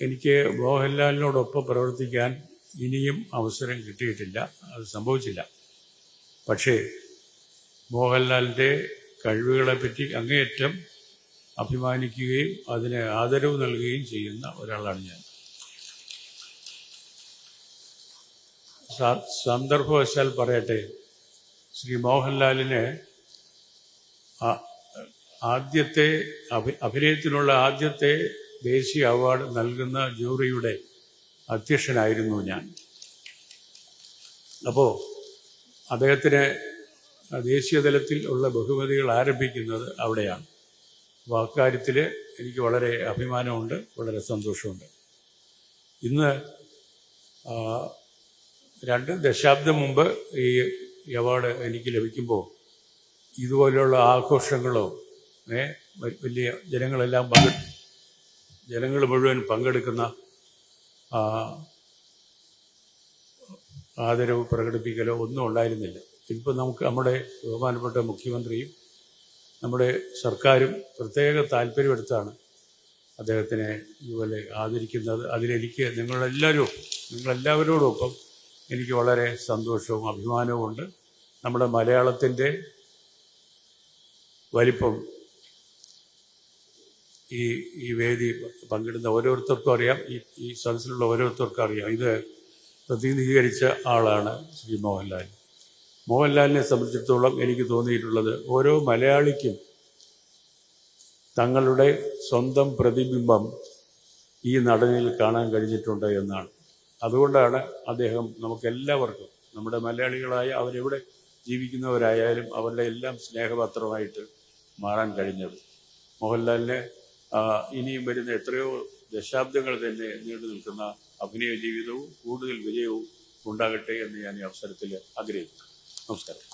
എനിക്ക് മോഹൻലാലിനോടൊപ്പം പ്രവർത്തിക്കാൻ ഇനിയും അവസരം കിട്ടിയിട്ടില്ല, അത് സംഭവിച്ചില്ല. പക്ഷേ മോഹൻലാലിൻ്റെ കഴിവുകളെപ്പറ്റി അങ്ങേയറ്റം അഭിമാനിക്കുകയും അതിന് ആദരവ് നൽകുകയും ചെയ്യുന്ന ഒരാളാണ് ഞാൻ. സന്ദർഭവശാൽ പറയട്ടെ, ശ്രീ മോഹൻലാലിന് ആദ്യത്തെ അഭിനയത്തിനുള്ള ആദ്യത്തെ ദേശീയ അവാർഡ് നൽകുന്ന ജൂറിയുടെ അധ്യക്ഷനായിരുന്നു ഞാൻ. അപ്പോൾ അദ്ദേഹത്തിന് ദേശീയ തലത്തിൽ ഉള്ള ബഹുമതികൾ ആരംഭിക്കുന്നത് അവിടെയാണ്. അപ്പോൾ അക്കാര്യത്തിൽ എനിക്ക് വളരെ അഭിമാനമുണ്ട്, വളരെ സന്തോഷമുണ്ട്. ഇന്ന് 2 ദശാബ്ദം മുമ്പ് ഈ അവാർഡ് എനിക്ക് ലഭിക്കുമ്പോൾ ഇതുപോലെയുള്ള ആഘോഷങ്ങളോ വലിയ ജനങ്ങൾ മുഴുവൻ പങ്കെടുക്കുന്ന ആദരവ് പ്രകടിപ്പിക്കലോ ഒന്നും ഉണ്ടായിരുന്നില്ല. ഇപ്പോൾ നമുക്ക് നമ്മുടെ ബഹുമാനപ്പെട്ട മുഖ്യമന്ത്രിയും നമ്മുടെ സർക്കാരും പ്രത്യേക താല്പര്യമെടുത്താണ് അദ്ദേഹത്തിനെ ഇതുപോലെ ആദരിക്കുന്നത്. അതിലെനിക്ക് നിങ്ങളെല്ലാവരോടൊപ്പം എനിക്ക് വളരെ സന്തോഷവും അഭിമാനവും ഉണ്ട്. നമ്മുടെ മലയാളത്തിൻ്റെ വലിപ്പം ഈ വേദി പങ്കിടുന്ന ഓരോരുത്തർക്കും അറിയാം, ഈ സദസ്സിലുള്ള ഓരോരുത്തർക്കും അറിയാം. ഇത് പ്രതിനിധീകരിച്ച ആളാണ് ശ്രീ മോഹൻലാൽ. മോഹൻലാലിനെ സംബന്ധിച്ചിടത്തോളം എനിക്ക് തോന്നിയിട്ടുള്ളത് ഓരോ മലയാളിക്കും തങ്ങളുടെ സ്വന്തം പ്രതിബിംബം ഈ നടനിൽ കാണാൻ കഴിഞ്ഞിട്ടുണ്ട് എന്നാണ്. അതുകൊണ്ടാണ് അദ്ദേഹം നമുക്കെല്ലാവർക്കും, നമ്മുടെ മലയാളികളായ അവരെവിടെ ജീവിക്കുന്നവരായാലും അവരുടെ എല്ലാം സ്നേഹപാത്രമായിട്ട് മാറാൻ കഴിഞ്ഞത്. മോഹൻലാലിന് ഇനിയും വരുന്ന എത്രയോ ദശാബ്ദങ്ങൾ തന്നെ നീണ്ടു നിൽക്കുന്ന അഭിനയ ജീവിതവും കൂടുതൽ വിജയവും ഉണ്ടാകട്ടെ എന്ന് ഞാൻ ഈ അവസരത്തിൽ ആഗ്രഹിക്കുന്നു. നമസ്കാരം.